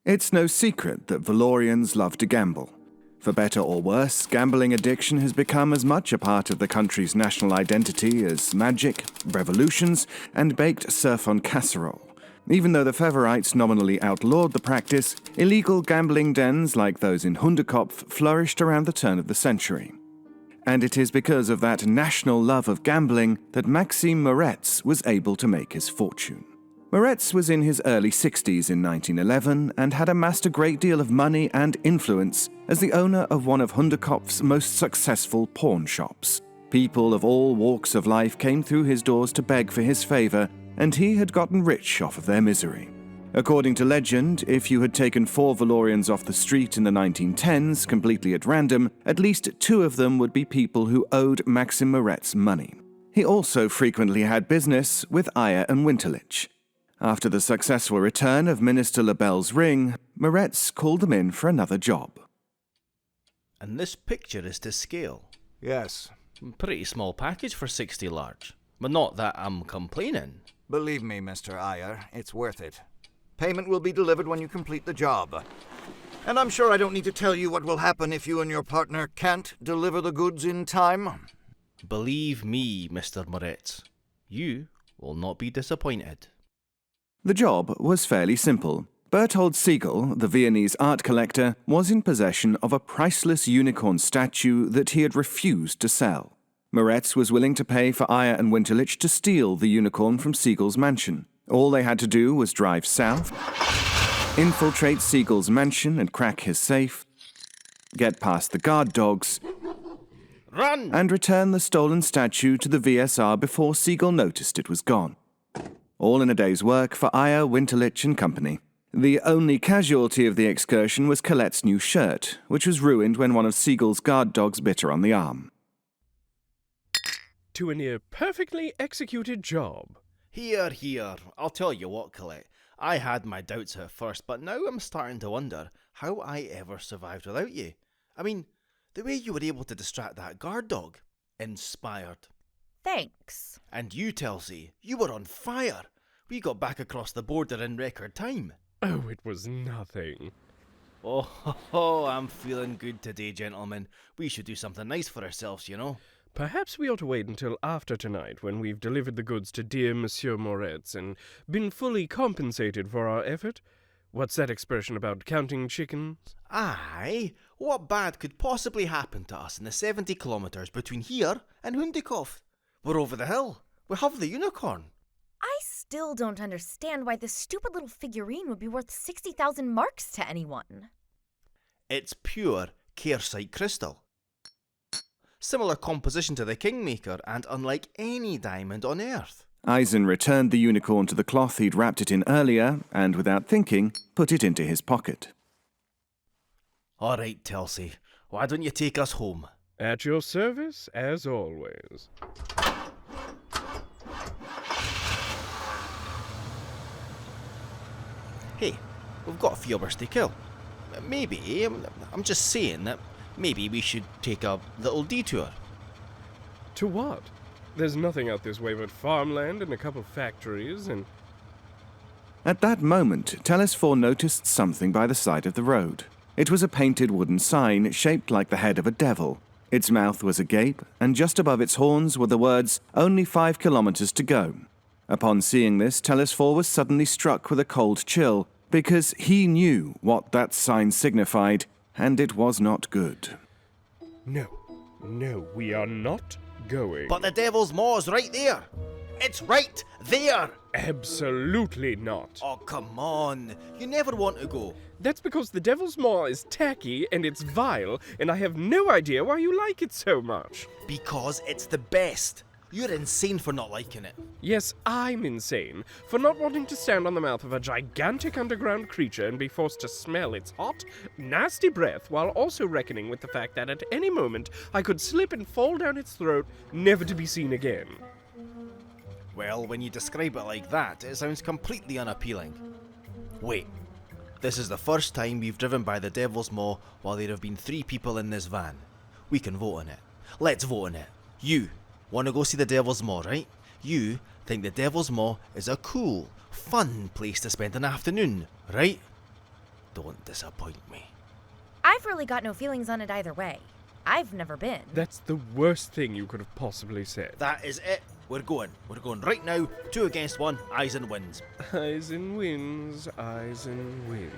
It's no secret that Valorians love to gamble. For better or worse, gambling addiction has become as much a part of the country's national identity as magic, revolutions, and baked surf on casserole. Even though the Favorites nominally outlawed the practice, illegal gambling dens like those in Hundekopf flourished around the turn of the century. And it is because of that national love of gambling that Maxime Moretz was able to make his fortune. Moretz was in his early 60s in 1911 and had amassed a great deal of money and influence as the owner of one of Hundekopf's most successful pawn shops. People of all walks of life came through his doors to beg for his favor, and he had gotten rich off of their misery. According to legend, if you had taken 4 Valorians off the street in the 1910s, completely at random, at least 2 of them would be people who owed Maxim Moretz money. He also frequently had business with Ayer and Winterlich. After the successful return of Minister Lebel's ring, Moretz called them in for another job. And this picture is to scale. Yes. Pretty small package for 60 large. But not that I'm complaining. Believe me, Mr. Ayer, it's worth it. Payment will be delivered when you complete the job. And I'm sure I don't need to tell you what will happen if you and your partner can't deliver the goods in time. Believe me, Mr. Moretz, you will not be disappointed. The job was fairly simple. Berthold Siegel, the Viennese art collector, was in possession of a priceless unicorn statue that he had refused to sell. Moretz was willing to pay for Ayer and Winterlich to steal the unicorn from Siegel's mansion. All they had to do was drive south, infiltrate Siegel's mansion and crack his safe, get past the guard dogs, Run! and return the stolen statue to the VSR before Siegel noticed it was gone. All in a day's work for Ayer, Winterlich and company. The only casualty of the excursion was Colette's new shirt, which was ruined when one of Siegel's guard dogs bit her on the arm. To a near perfectly executed job. Here. I'll tell you what, Colette. I had my doubts at first, but now I'm starting to wonder how I ever survived without you. I mean, the way you were able to distract that guard dog. Inspired. Thanks. And you, Telsey, you were on fire. We got back across the border in record time. Oh, it was nothing. Oh, I'm feeling good today, gentlemen. We should do something nice for ourselves, you know. Perhaps we ought to wait until after tonight, when we've delivered the goods to dear Monsieur Moretz and been fully compensated for our effort. What's that expression about counting chickens? Aye, what bad could possibly happen to us in the 70 kilometres between here and Hundekopf? We're over the hill. We have the unicorn. I still don't understand why this stupid little figurine would be worth 60,000 marks to anyone. It's pure Kairsite crystal. Similar composition to the Kingmaker and unlike any diamond on Earth. Eisen returned the unicorn to the cloth he'd wrapped it in earlier and, without thinking, put it into his pocket. All right, Telsey. Why don't you take us home? At your service, as always. Hey, we've got a few hours to kill. Maybe, I'm just saying that maybe we should take a little detour. To what? There's nothing out this way but farmland and a couple factories and... At that moment, Telesphore noticed something by the side of the road. It was a painted wooden sign shaped like the head of a devil. Its mouth was agape, and just above its horns were the words, "Only 5 kilometers to go." Upon seeing this, Telesphore was suddenly struck with a cold chill, because he knew what that sign signified, and it was not good. No, we are not going. But the Devil's Maw's right there. It's right there. Absolutely not. Oh, come on. You never want to go. That's because the Devil's Maw is tacky and it's vile, and I have no idea why you like it so much. Because it's the best. You're insane for not liking it. Yes, I'm insane for not wanting to stand on the mouth of a gigantic underground creature and be forced to smell its hot, nasty breath while also reckoning with the fact that at any moment I could slip and fall down its throat, never to be seen again. Well, when you describe it like that, it sounds completely unappealing. Wait, this is the first time we've driven by the Devil's Maw while there have been 3 people in this van. We can vote on it. Let's vote on it. You want to go see the Devil's Maw, right? You think the Devil's Maw is a cool, fun place to spend an afternoon, right? Don't disappoint me. I've really got no feelings on it either way. I've never been. That's the worst thing you could have possibly said. That is it. We're going. We're going right now. 2 against 1. Eisen wins. Eisen wins, Eisen wins.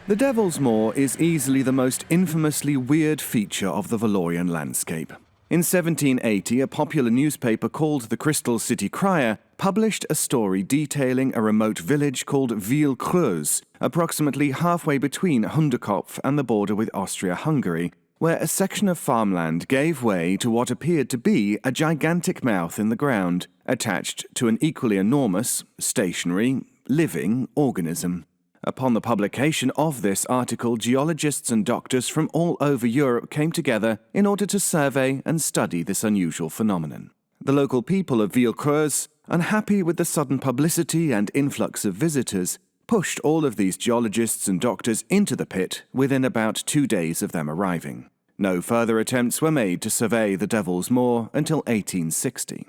The Devil's Maw is easily the most infamously weird feature of the Valorian landscape. In 1780, a popular newspaper called the Crystal City Crier published a story detailing a remote village called Ville-Creuse, approximately halfway between Hundekopf and the border with Austria-Hungary, where a section of farmland gave way to what appeared to be a gigantic mouth in the ground, attached to an equally enormous, stationary, living organism. Upon the publication of this article, geologists and doctors from all over Europe came together in order to survey and study this unusual phenomenon. The local people of Ville-Creuse, unhappy with the sudden publicity and influx of visitors, pushed all of these geologists and doctors into the pit within about 2 days of them arriving. No further attempts were made to survey the Devil's Maw until 1860.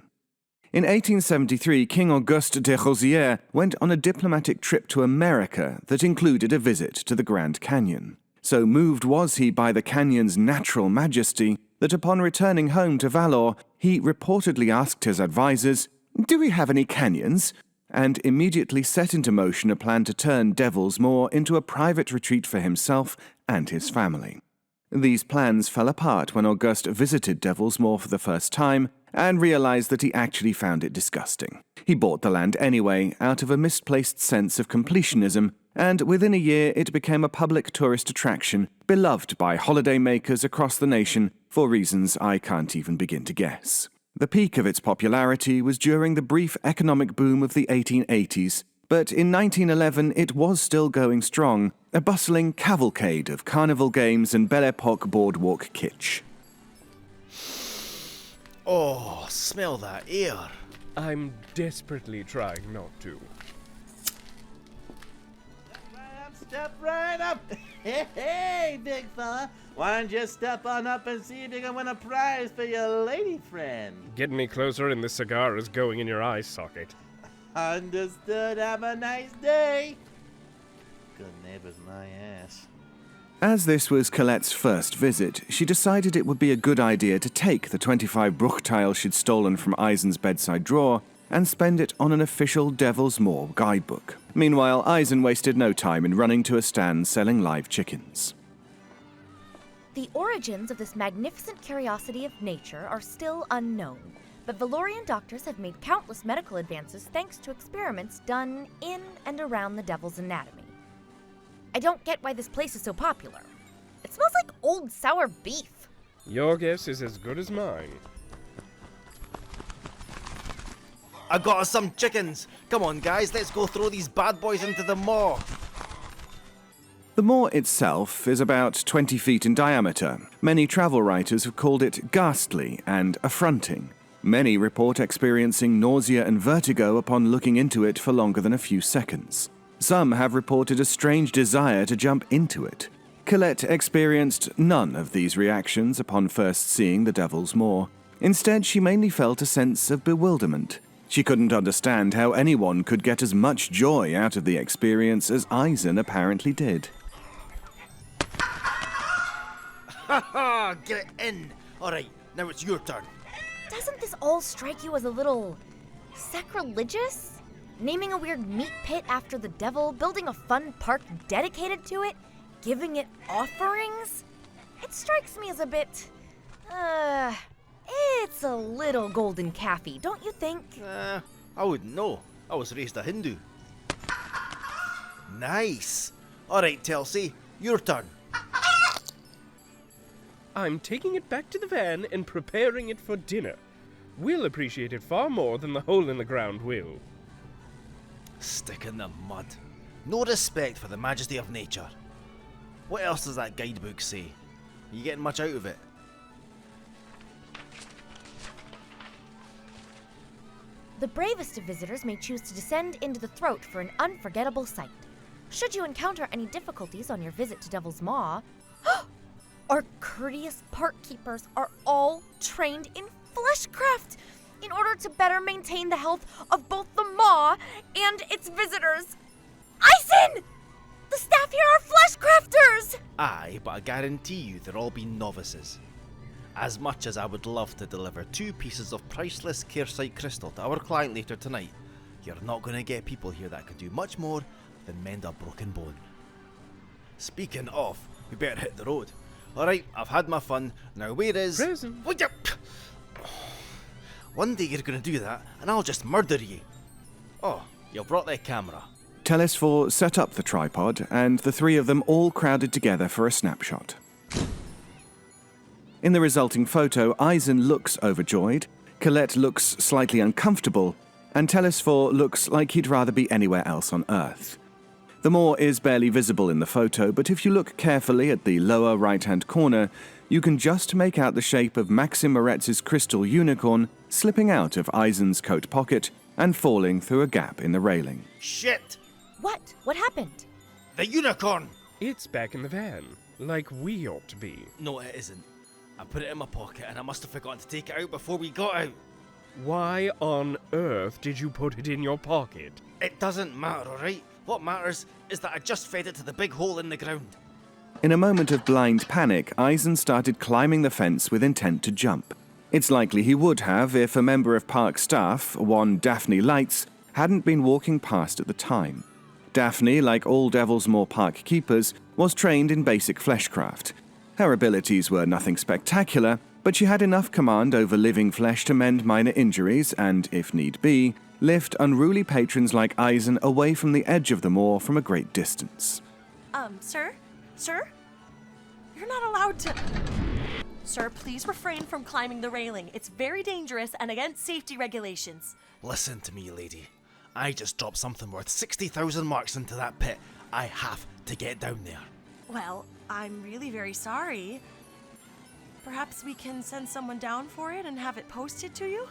In 1873, King Auguste de Rosières went on a diplomatic trip to America that included a visit to the Grand Canyon. So moved was he by the canyon's natural majesty that upon returning home to Valor, he reportedly asked his advisors, "Do we have any canyons?" and immediately set into motion a plan to turn Devil's Maw into a private retreat for himself and his family. These plans fell apart when Auguste visited Devil's Maw for the first time and realized that he actually found it disgusting. He bought the land anyway, out of a misplaced sense of completionism, and within a year it became a public tourist attraction, beloved by holidaymakers across the nation for reasons I can't even begin to guess. The peak of its popularity was during the brief economic boom of the 1880s, but in 1911 it was still going strong, a bustling cavalcade of carnival games and Belle Epoque boardwalk kitsch. Oh, smell that air. I'm desperately trying not to. Step right up. Hey, big fella. Why don't you step on up and see if you can win a prize for your lady friend? Getting me closer and this cigar is going in your eye socket. Understood. Have a nice day. Good neighbors, my ass. As this was Colette's first visit, she decided it would be a good idea to take the 25 Bruchteil she'd stolen from Eisen's bedside drawer and spend it on an official Devil's Maw guidebook. Meanwhile, Eisen wasted no time in running to a stand selling live chickens. The origins of this magnificent curiosity of nature are still unknown, but Valorian doctors have made countless medical advances thanks to experiments done in and around the Devil's anatomy. I don't get why this place is so popular. It smells like old sour beef. Your guess is as good as mine. I got us some chickens. Come on, guys, let's go throw these bad boys into the maw. The maw itself is about 20 feet in diameter. Many travel writers have called it ghastly and affronting. Many report experiencing nausea and vertigo upon looking into it for longer than a few seconds. Some have reported a strange desire to jump into it. Colette experienced none of these reactions upon first seeing the Devil's Maw. Instead, she mainly felt a sense of bewilderment. She couldn't understand how anyone could get as much joy out of the experience as Eisen apparently did. Ha ha! Get it in! Alright, now it's your turn. Doesn't this all strike you as a little sacrilegious? Naming a weird meat pit after the devil, building a fun park dedicated to it, giving it offerings? It strikes me as a bit, it's a little golden calf-y, don't you think? I wouldn't know. I was raised a Hindu. Nice! Alright, Telsey, your turn. I'm taking it back to the van and preparing it for dinner. We'll appreciate it far more than the hole in the ground will. Stick in the mud. No respect for the majesty of nature. What else does that guidebook say? Are you getting much out of it? The bravest of visitors may choose to descend into the throat for an unforgettable sight. Should you encounter any difficulties on your visit to Devil's Maw, our courteous park keepers are all trained in fleshcraft in order to better maintain the health of both the maw and its visitors. Eisen! The staff here are fleshcraft! Aye, but I guarantee you they're all been novices. As much as I would love to deliver 2 pieces of priceless Caresite crystal to our client later tonight, you're not going to get people here that can do much more than mend a broken bone. Speaking of, we better hit the road. Alright, I've had my fun. Now where is... Present. Would you... One day you're going to do that, and I'll just murder you. Oh, you brought that camera. Telesphore set up the tripod, and the 3 of them all crowded together for a snapshot. In the resulting photo, Eisen looks overjoyed, Colette looks slightly uncomfortable, and Telesphore looks like he'd rather be anywhere else on Earth. The moor is barely visible in the photo, but if you look carefully at the lower right-hand corner, you can just make out the shape of Maxim Moretz's crystal unicorn slipping out of Eisen's coat pocket and falling through a gap in the railing. Shit! What? What happened? The unicorn! It's back in the van, like we ought to be. No, it isn't. I put it in my pocket and I must have forgotten to take it out before we got out. Why on earth did you put it in your pocket? It doesn't matter, alright? What matters is that I just fed it to the big hole in the ground. In a moment of blind panic, Eisen started climbing the fence with intent to jump. It's likely he would have if a member of park staff, one Daphne Lights, hadn't been walking past at the time. Daphne, like all Devil's Moor park keepers, was trained in basic fleshcraft. Her abilities were nothing spectacular, but she had enough command over living flesh to mend minor injuries and, if need be, lift unruly patrons like Eisen away from the edge of the moor from a great distance. Sir? Sir? You're not allowed to... Sir, please refrain from climbing the railing. It's very dangerous and against safety regulations. Listen to me, lady. I just dropped something worth 60,000 marks into that pit. I have to get down there. Well, I'm really very sorry. Perhaps we can send someone down for it and have it posted to you?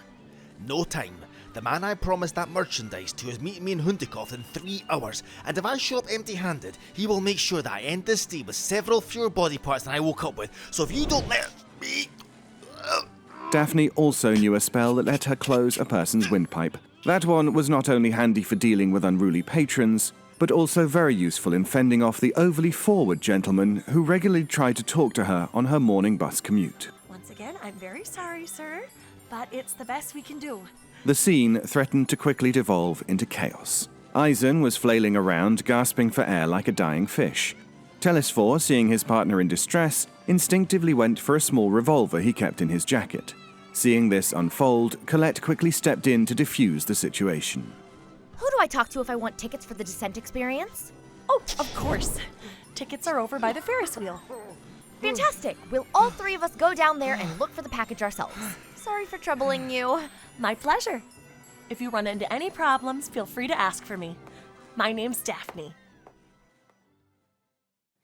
No time. The man I promised that merchandise to is meeting me in Hundikoff in 3 hours, and if I show up empty-handed, he will make sure that I end this day with several fewer body parts than I woke up with. So if you don't let me... Daphne also knew a spell that let her close a person's windpipe. That one was not only handy for dealing with unruly patrons, but also very useful in fending off the overly forward gentleman who regularly tried to talk to her on her morning bus commute. Once again, I'm very sorry, sir, but it's the best we can do. The scene threatened to quickly devolve into chaos. Eisen was flailing around, gasping for air like a dying fish. Telesphore, seeing his partner in distress, instinctively went for a small revolver he kept in his jacket. Seeing this unfold, Colette quickly stepped in to defuse the situation. Who do I talk to if I want tickets for the Descent experience? Oh, of course. Tickets are over by the Ferris wheel. Fantastic! We'll all 3 of us go down there and look for the package ourselves. Sorry for troubling you. My pleasure. If you run into any problems, feel free to ask for me. My name's Daphne.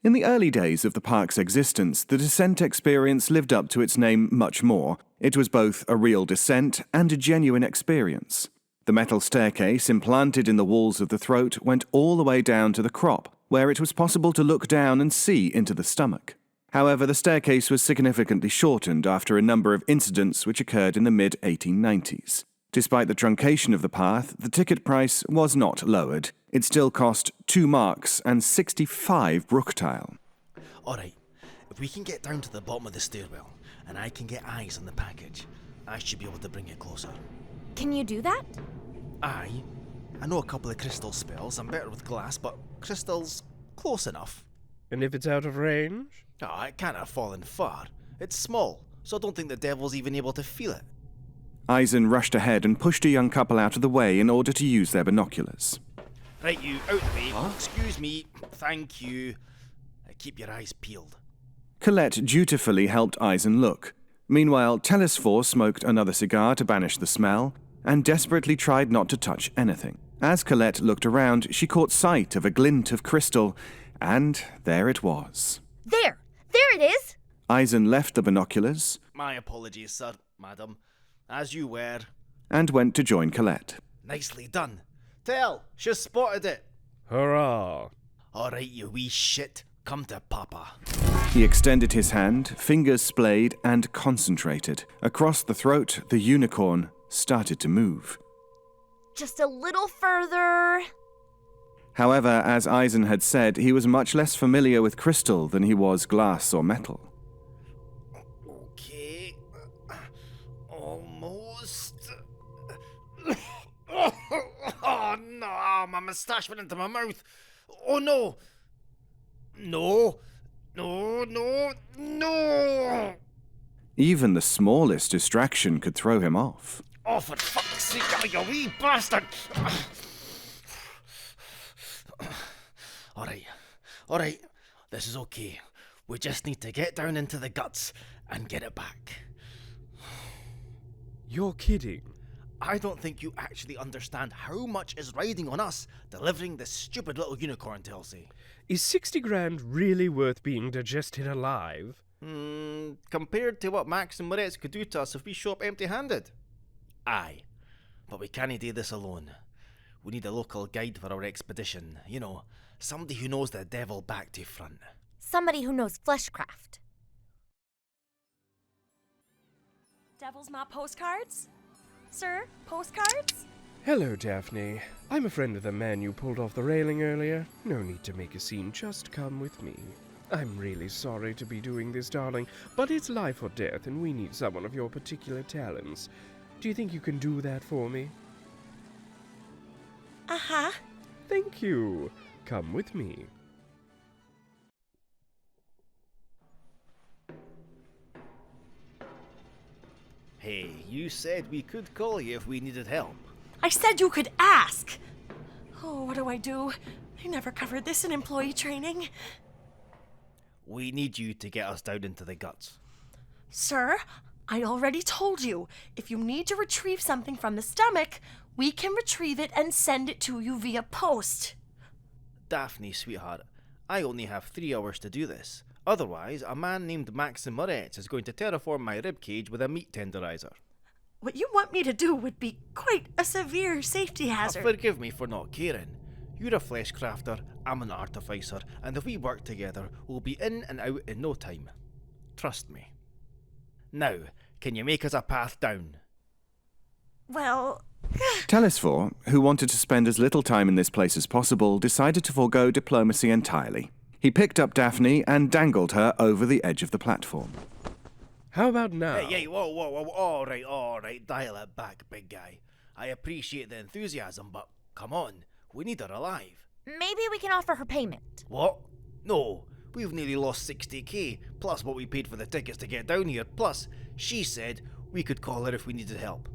In the early days of the park's existence, the Descent experience lived up to its name much more. It was both a real descent and a genuine experience. The metal staircase implanted in the walls of the throat went all the way down to the crop, where it was possible to look down and see into the stomach. However, the staircase was significantly shortened after a number of incidents which occurred in the mid-1890s. Despite the truncation of the path, the ticket price was not lowered. It still cost 2 marks and 65 Bruchtile. Alright, if we can get down to the bottom of the stairwell, and I can get eyes on the package, I should be able to bring it closer. Can you do that? Aye. I know a couple of crystal spells. I'm better with glass, but crystal's close enough. And if it's out of range? Oh, it can't have fallen far. It's small, so I don't think the devil's even able to feel it. Eisen rushed ahead and pushed a young couple out of the way in order to use their binoculars. Right, you, out the way. Excuse me. Thank you. Keep your eyes peeled. Colette dutifully helped Eisen look. Meanwhile, Telesphore smoked another cigar to banish the smell, and desperately tried not to touch anything. As Colette looked around, she caught sight of a glint of crystal, and there it was. There! There it is! Eisen left the binoculars My apologies, sir, madam. As you were. and went to join Colette. Nicely done. Tell, she's spotted it. Hurrah! Alright, you wee shit. Come to Papa. He extended his hand, fingers splayed and concentrated. Across the throat, the unicorn started to move. Just a little further. However, as Eisen had said, he was much less familiar with crystal than he was glass or metal. Okay. Almost. Oh no, my moustache went into my mouth. Oh no. No. No, no, no. Even the smallest distraction could throw him off. Oh, for fuck's sake, you wee bastard! Alright, this is okay. We just need to get down into the guts and get it back. You're kidding. I don't think you actually understand how much is riding on us delivering this stupid little unicorn to Elsie. Is 60 grand really worth being digested alive? Compared to what Max and Moretz could do to us if we show up empty-handed. Aye, but we can't do this alone. We need a local guide for our expedition. You know, somebody who knows the devil back to front. Somebody who knows fleshcraft. Devil's Maw postcards? Sir, postcards? Hello, Daphne. I'm a friend of the man you pulled off the railing earlier. No need to make a scene, just come with me. I'm really sorry to be doing this, darling, but it's life or death, and we need someone of your particular talents. Do you think you can do that for me? Uh-huh. Thank you. Come with me. Hey, you said we could call you if we needed help. I said you could ask. Oh, what do I do? I never covered this in employee training. We need you to get us down into the guts. Sir, I already told you, if you need to retrieve something from the stomach, we can retrieve it and send it to you via post. Daphne, sweetheart, I only have 3 hours to do this. Otherwise, a man named Max Moretz is going to terraform my ribcage with a meat tenderizer. What you want me to do would be quite a severe safety hazard. Forgive me for not caring. You're a flesh crafter, I'm an artificer, and if we work together, we'll be in and out in no time. Trust me. Now, can you make us a path down? Well, Telesphore, who wanted to spend as little time in this place as possible, decided to forego diplomacy entirely. He picked up Daphne and dangled her over the edge of the platform. How about now? Hey, whoa, alright, dial it back, big guy. I appreciate the enthusiasm, but come on, we need her alive. Maybe we can offer her payment. What? No, we've nearly lost 60k, plus what we paid for the tickets to get down here, plus she said we could call her if we needed help.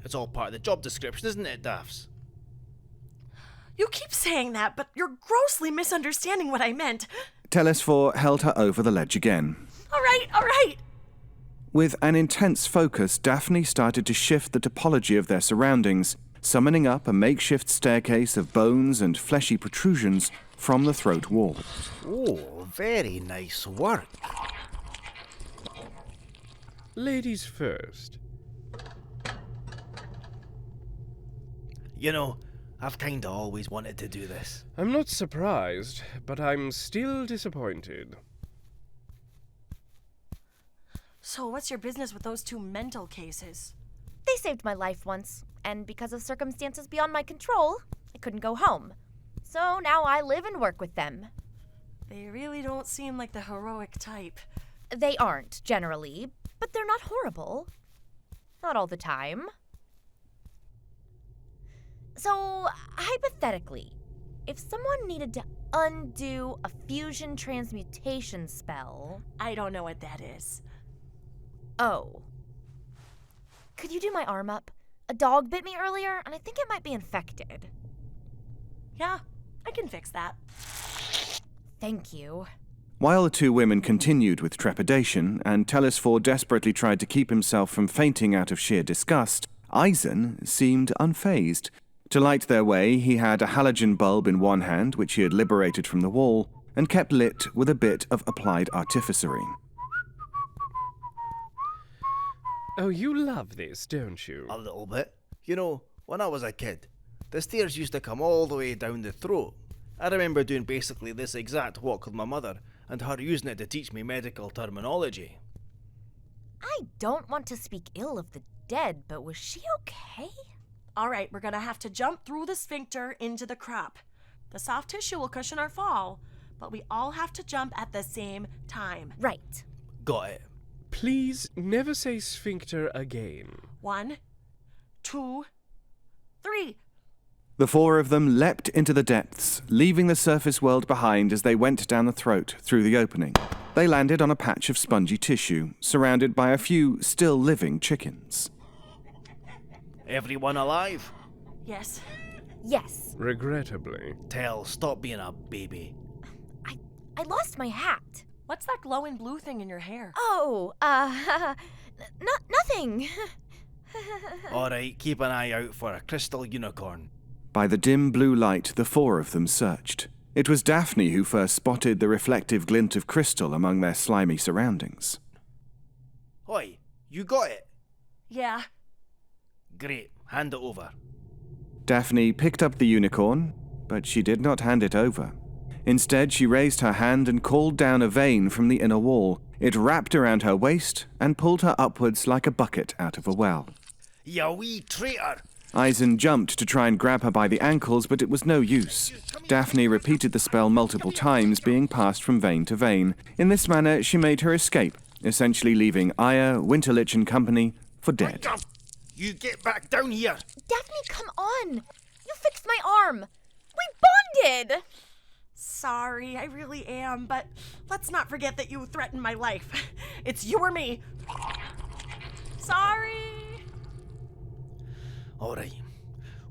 It's all part of the job description, isn't it, Daphs? you keep saying that, but you're grossly misunderstanding what I meant. Telesphore held her over the ledge again. All right. With an intense focus, Daphne started to shift the topology of their surroundings, summoning up a makeshift staircase of bones and fleshy protrusions from the throat wall. Oh, very nice work. Ladies first. You know, I've kinda always wanted to do this. I'm not surprised, but I'm still disappointed. So what's your business with those 2 mental cases? They saved my life once, and because of circumstances beyond my control, I couldn't go home. So now I live and work with them. They really don't seem like the heroic type. They aren't, generally, but they're not horrible. Not all the time. So, hypothetically, if someone needed to undo a fusion transmutation spell... I don't know what that is. Oh. Could you do my arm up? A dog bit me earlier, and I think it might be infected. Yeah, I can fix that. Thank you. While the 2 women continued with trepidation, and Telesphore desperately tried to keep himself from fainting out of sheer disgust, Eisen seemed unfazed. To light their way, he had a halogen bulb in one hand, which he had liberated from the wall, and kept lit with a bit of applied artificery. Oh, you love this, don't you? A little bit. You know, when I was a kid, the stairs used to come all the way down the throat. I remember doing basically this exact walk with my mother, and her using it to teach me medical terminology. I don't want to speak ill of the dead, but was she okay? All right, we're gonna have to jump through the sphincter into the crop. The soft tissue will cushion our fall, but we all have to jump at the same time. Right. Got it. Please never say sphincter again. 1, 2, 3. The four of them leapt into the depths, leaving the surface world behind as they went down the throat through the opening. They landed on a patch of spongy tissue, surrounded by a few still living chickens. Everyone alive? Yes. Yes. Regrettably. Tell, stop being a baby. I lost my hat. What's that glowing blue thing in your hair? Oh, nothing. Alright, keep an eye out for a crystal unicorn. By the dim blue light, the four of them searched. It was Daphne who first spotted the reflective glint of crystal among their slimy surroundings. Oi, you got it? Yeah. Great, hand it over. Daphne picked up the unicorn, but she did not hand it over. Instead, she raised her hand and called down a vein from the inner wall. It wrapped around her waist and pulled her upwards like a bucket out of a well. You wee traitor! Eisen jumped to try and grab her by the ankles, but it was no use. Daphne repeated the spell multiple times, being passed from vein to vein. In this manner, she made her escape, essentially leaving Aya, Winterlich and company for dead. You get back down here! Daphne, come on. You fixed my arm. We bonded. Sorry, I really am, but let's not forget that you threatened my life. It's you or me. Sorry. Alright,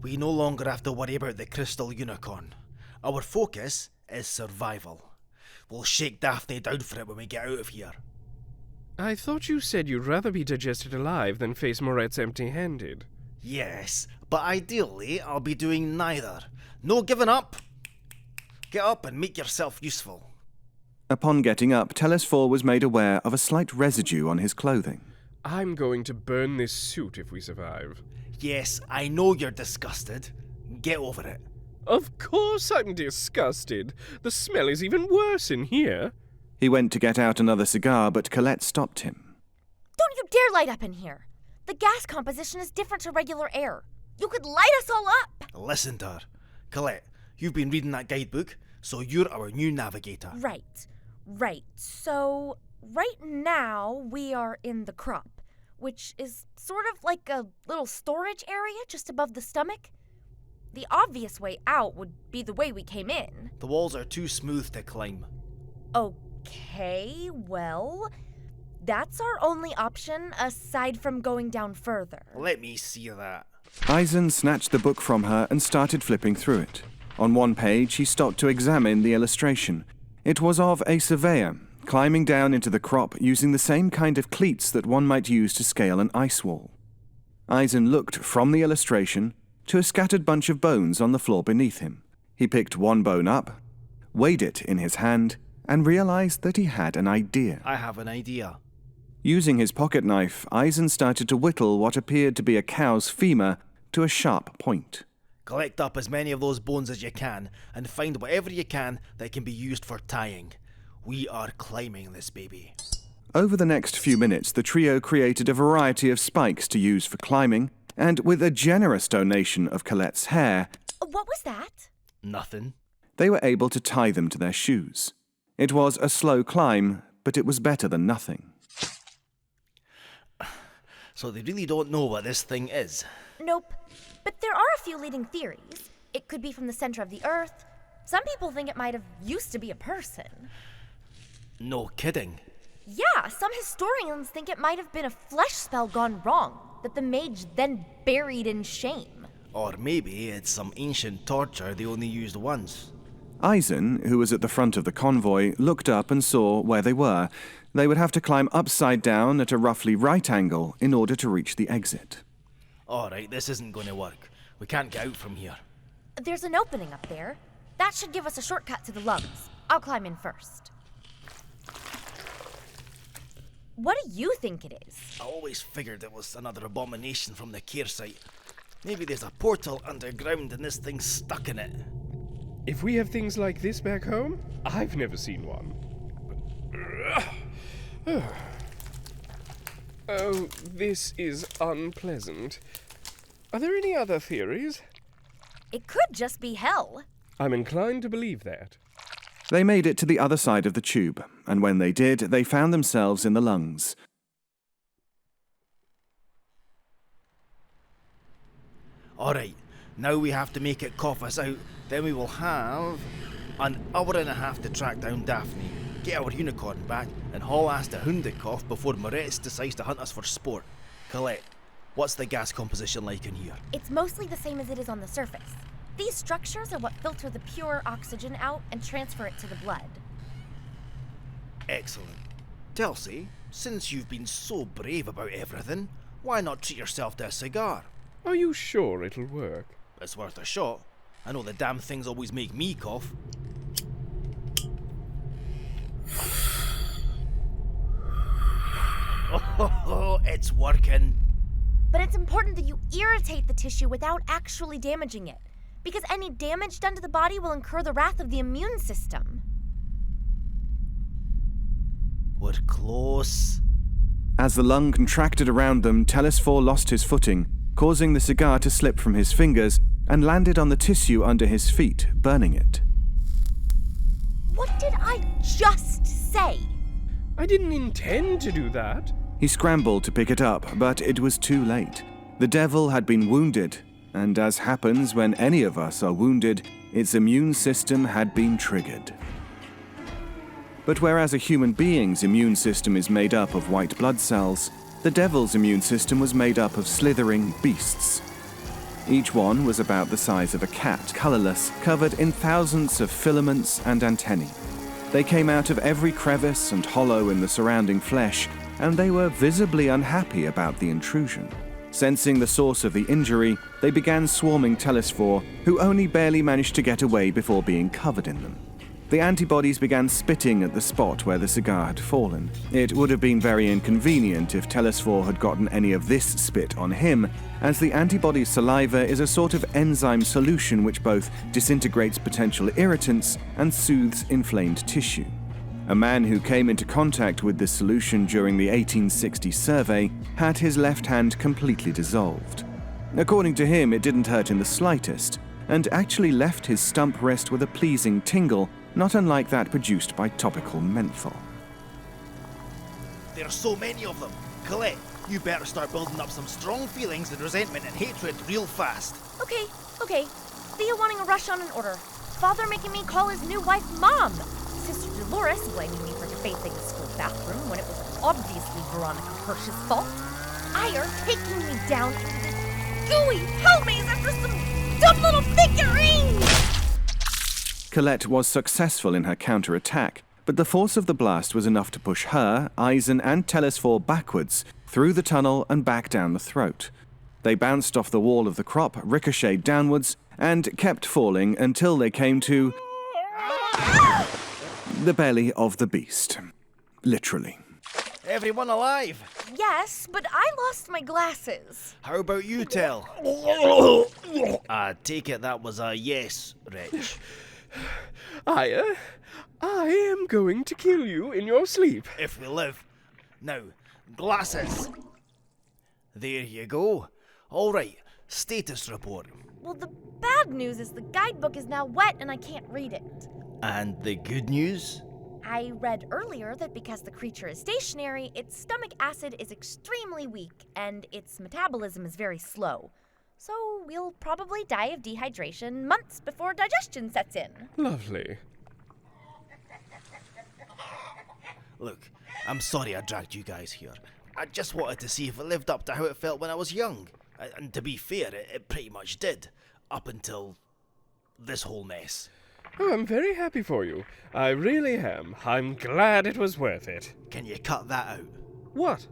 we no longer have to worry about the crystal unicorn. Our focus is survival. We'll shake Daphne down for it when we get out of here. I thought you said you'd rather be digested alive than face Moretz empty-handed. Yes, but ideally I'll be doing neither. No giving up! Get up and make yourself useful. Upon getting up, Telesphore was made aware of a slight residue on his clothing. I'm going to burn this suit if we survive. Yes, I know you're disgusted. Get over it. Of course I'm disgusted. The smell is even worse in here. He went to get out another cigar, but Colette stopped him. Don't you dare light up in here. The gas composition is different to regular air. You could light us all up. Listen to her. Colette, you've been reading that guidebook, so you're our new navigator. Right. So, right now, we are in the crop, which is sort of like a little storage area just above the stomach. The obvious way out would be the way we came in. The walls are too smooth to climb. Okay, well, that's our only option aside from going down further. Let me see that. Eisen snatched the book from her and started flipping through it. On one page, he stopped to examine the illustration. It was of a surveyor, climbing down into the crop using the same kind of cleats that one might use to scale an ice wall. Eisen looked from the illustration to a scattered bunch of bones on the floor beneath him. He picked one bone up, weighed it in his hand, and realized that he had an idea. I have an idea. Using his pocket knife, Eisen started to whittle what appeared to be a cow's femur to a sharp point. Collect up as many of those bones as you can, and find whatever you can that can be used for tying. We are climbing this baby. Over the next few minutes, the trio created a variety of spikes to use for climbing, and with a generous donation of Colette's hair, What was that? Nothing. they were able to tie them to their shoes. It was a slow climb, but it was better than nothing. So they really don't know what this thing is. Nope. But there are a few leading theories. It could be from the center of the Earth. Some people think it might have used to be a person. No kidding. Yeah, some historians think it might have been a flesh spell gone wrong, that the mage then buried in shame. Or maybe it's some ancient torture they only used once. Eisen, who was at the front of the convoy, looked up and saw where they were. They would have to climb upside down at a roughly right angle in order to reach the exit. Alright, this isn't going to work. We can't get out from here. There's an opening up there. That should give us a shortcut to the lungs. I'll climb in first. What do you think it is? I always figured it was another abomination from the care site. Maybe there's a portal underground and this thing's stuck in it. If we have things like this back home, I've never seen one. Oh, this is unpleasant. Are there any other theories? It could just be hell. I'm inclined to believe that. They made it to the other side of the tube, and when they did, they found themselves in the lungs. Alright, now we have to make it cough us out, then we will have an hour and a half to track down Daphne, get our unicorn back, and haul ass to Hundekoff before Moritz decides to hunt us for sport. Colette, what's the gas composition like in here? It's mostly the same as it is on the surface. These structures are what filter the pure oxygen out and transfer it to the blood. Excellent. Telsey, since you've been so brave about everything, why not treat yourself to a cigar? Are you sure it'll work? It's worth a shot. I know the damn things always make me cough. Oh, it's working. But it's important that you irritate the tissue without actually damaging it, because any damage done to the body will incur the wrath of the immune system. We're close. As the lung contracted around them, Telesphore lost his footing, causing the cigar to slip from his fingers and landed on the tissue under his feet, burning it. What did I just say? I didn't intend to do that. He scrambled to pick it up, but it was too late. The devil had been wounded, and as happens when any of us are wounded, its immune system had been triggered. But whereas a human being's immune system is made up of white blood cells, the devil's immune system was made up of slithering beasts. Each one was about the size of a cat, colorless, covered in thousands of filaments and antennae. They came out of every crevice and hollow in the surrounding flesh, and they were visibly unhappy about the intrusion. Sensing the source of the injury, they began swarming Telesphore, who only barely managed to get away before being covered in them. The antibodies began spitting at the spot where the cigar had fallen. It would have been very inconvenient if Telesphore had gotten any of this spit on him, as the antibody's saliva is a sort of enzyme solution which both disintegrates potential irritants and soothes inflamed tissue. A man who came into contact with this solution during the 1860 survey had his left hand completely dissolved. According to him, it didn't hurt in the slightest, and actually left his stump wrist with a pleasing tingle, not unlike that produced by topical menthol. There are so many of them. Colette, you better start building up some strong feelings and resentment and hatred real fast. Okay. Thea wanting a rush on an order. Father making me call his new wife Mom. Sister Dolores blaming me for defacing the school bathroom when it was obviously Veronica Hirsch's fault. Ire taking me down into this gooey hell maze after some dumb little figurine! Colette was successful in her counterattack, but the force of the blast was enough to push her, Eisen, and Telesphore backwards, through the tunnel and back down the throat. They bounced off the wall of the crop, ricocheted downwards, and kept falling until they came to the belly of the beast. Literally. Everyone alive? Yes, but I lost my glasses. How about you, Tel? I take it that was a yes, Rich. I am going to kill you in your sleep. If we live. Now, glasses. There you go. All right, status report. Well, the bad news is the guidebook is now wet and I can't read it. And the good news? I read earlier that because the creature is stationary, its stomach acid is extremely weak and its metabolism is very slow. So we'll probably die of dehydration months before digestion sets in. Lovely. Look, I'm sorry I dragged you guys here. I just wanted to see if it lived up to how it felt when I was young. And to be fair, it pretty much did. Up until this whole mess. Oh, I'm very happy for you. I really am. I'm glad it was worth it. Can you cut that out? What?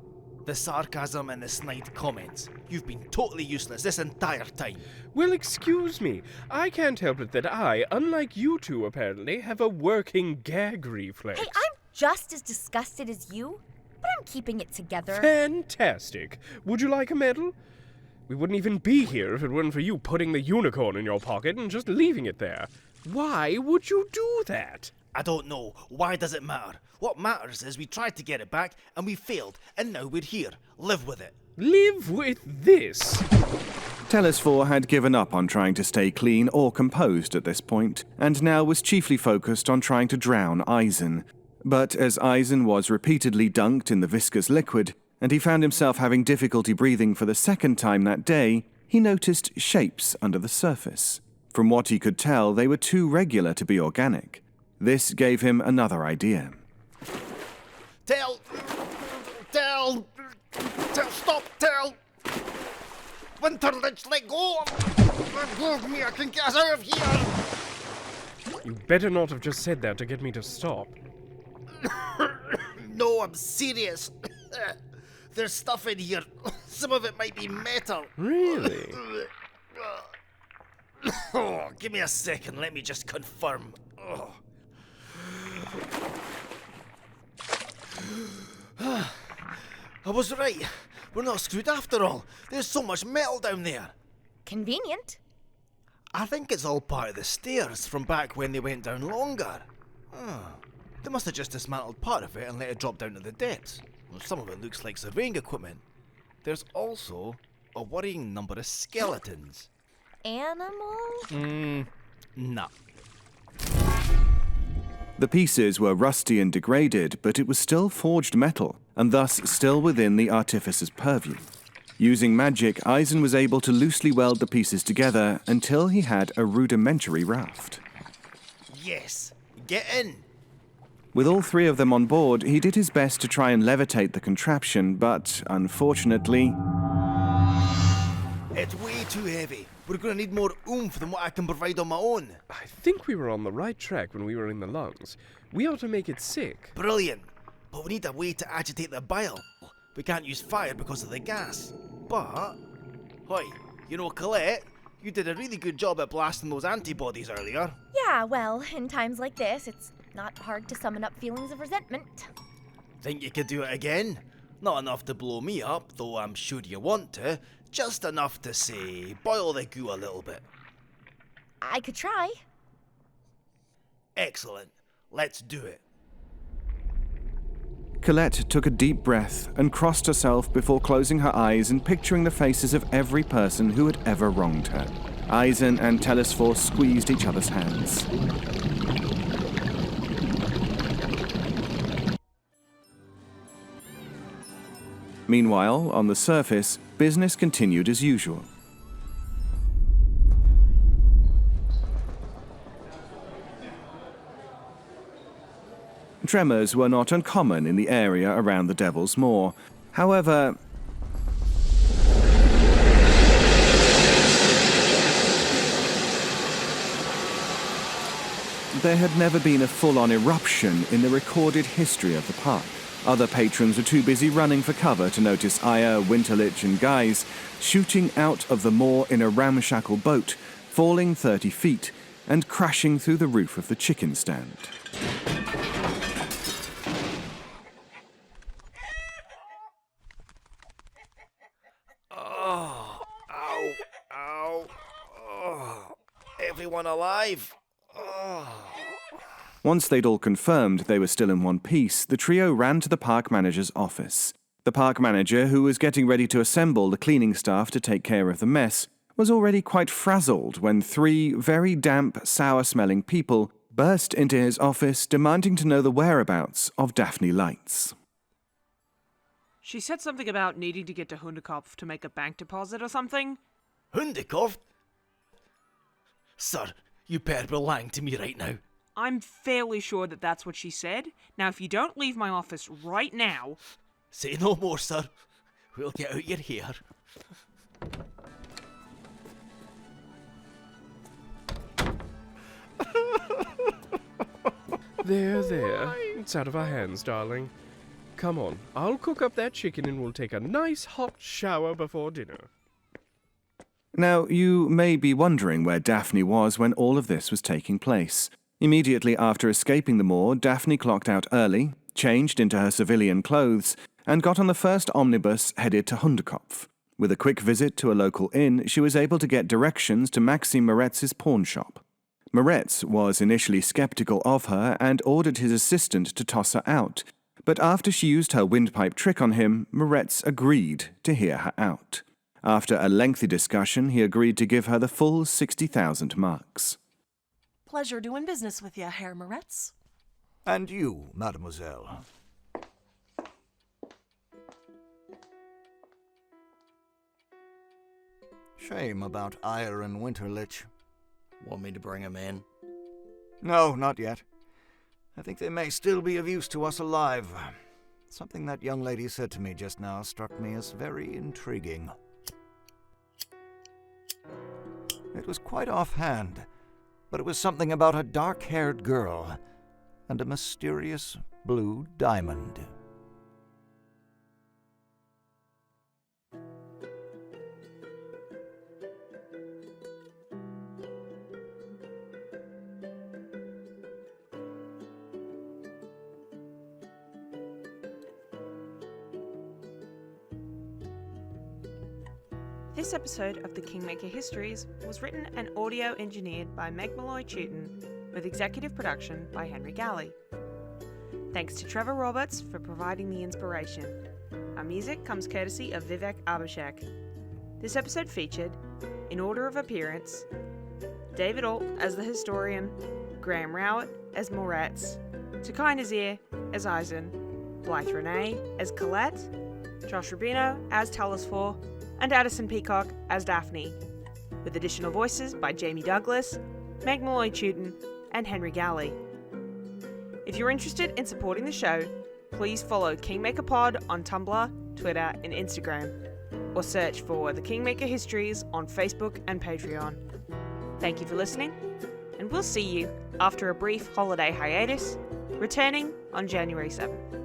The sarcasm and the snide comments. You've been totally useless this entire time. Well, excuse me. I can't help it that I, unlike you two apparently, have a working gag reflex. Hey, I'm just as disgusted as you, but I'm keeping it together. Fantastic. Would you like a medal? We wouldn't even be here if it weren't for you putting the unicorn in your pocket and just leaving it there. Why would you do that? I don't know. Why does it matter? What matters is we tried to get it back and we failed, and now we're here. Live with it. Live with this. Telesphore had given up on trying to stay clean or composed at this point, and now was chiefly focused on trying to drown Eisen. But as Eisen was repeatedly dunked in the viscous liquid, and he found himself having difficulty breathing for the second time that day, he noticed shapes under the surface. From what he could tell, they were too regular to be organic. This gave him another idea. Tell, stop, Tell! Winterlich, let go! Let me, I can get us out of here! You better not have just said that to get me to stop. No, I'm serious. There's stuff in here. Some of it might be metal. Really? Oh, give me a second, let me just confirm. Oh. I was right. We're not screwed after all. There's so much metal down there. Convenient. I think it's all part of the stairs from back when they went down longer. They must have just dismantled part of it and let it drop down to the depths. Well, some of it looks like surveying equipment. There's also a worrying number of skeletons. Animal? Nah. The pieces were rusty and degraded, but it was still forged metal, and thus still within the artificer's purview. Using magic, Eisen was able to loosely weld the pieces together until he had a rudimentary raft. Yes, get in. With all three of them on board, he did his best to try and levitate the contraption, but unfortunately... It's way too heavy. We're going to need more oomph than what I can provide on my own. I think we were on the right track when we were in the lungs. We ought to make it sick. Brilliant. But we need a way to agitate the bile. We can't use fire because of the gas. But... Hey, you know, Colette, you did a really good job at blasting those antibodies earlier. Yeah, well, in times like this, it's not hard to summon up feelings of resentment. Think you could do it again? Not enough to blow me up, though I'm sure you want to. Just enough to, say, boil the goo a little bit. I could try. Excellent. Let's do it. Colette took a deep breath and crossed herself before closing her eyes and picturing the faces of every person who had ever wronged her. Eisen and Telesphore squeezed each other's hands. Meanwhile, on the surface, business continued as usual. Tremors were not uncommon in the area around the Devil's Maw. However, there had never been a full-on eruption in the recorded history of the park. Other patrons were too busy running for cover to notice Aya, Winterlich, and Guys shooting out of the moor in a ramshackle boat, falling 30 feet, and crashing through the roof of the chicken stand. Oh, ow, ow, oh, everyone alive? Oh. Once they'd all confirmed they were still in one piece, the trio ran to the park manager's office. The park manager, who was getting ready to assemble the cleaning staff to take care of the mess, was already quite frazzled when three very damp, sour-smelling people burst into his office demanding to know the whereabouts of Daphne Lights. She said something about needing to get to Hundekopf to make a bank deposit or something. Hundekopf? Sir, you better be lying to me right now. I'm fairly sure that that's what she said. Now, if you don't leave my office right now... Say no more, sir. We'll get out your hair. There. It's out of our hands, darling. Come on, I'll cook up that chicken and we'll take a nice hot shower before dinner. Now, you may be wondering where Daphne was when all of this was taking place. Immediately after escaping the moor, Daphne clocked out early, changed into her civilian clothes, and got on the first omnibus headed to Hundekopf. With a quick visit to a local inn, she was able to get directions to Maxim Moretz's pawn shop. Moretz was initially skeptical of her and ordered his assistant to toss her out, but after she used her windpipe trick on him, Moretz agreed to hear her out. After a lengthy discussion, he agreed to give her the full 60,000 marks. Pleasure doing business with you, Herr Moretz. And you, mademoiselle. Shame about Eyre and Winterlich. Want me to bring him in? No, not yet. I think they may still be of use to us alive. Something that young lady said to me just now struck me as very intriguing. It was quite offhand, but it was something about a dark-haired girl and a mysterious blue diamond. This episode of the Kingmaker Histories was written and audio engineered by Meg Malloy-Tootin, with executive production by Henry Galley. Thanks to Trevor Roberts for providing the inspiration. Our music comes courtesy of Vivek Abhishek. This episode featured, in order of appearance, David Alt as the historian, Graham Rowett as Moretz, Takai Nazir as Eisen, Blythe Renee as Colette, Josh Rubino as Talusfor, and Addison Peacock as Daphne, with additional voices by Jamie Douglas, Meg Malloy-Tootin, and Henry Galley. If you're interested in supporting the show, please follow Kingmaker Pod on Tumblr, Twitter, and Instagram, or search for The Kingmaker Histories on Facebook and Patreon. Thank you for listening, and we'll see you after a brief holiday hiatus, returning on January 7th.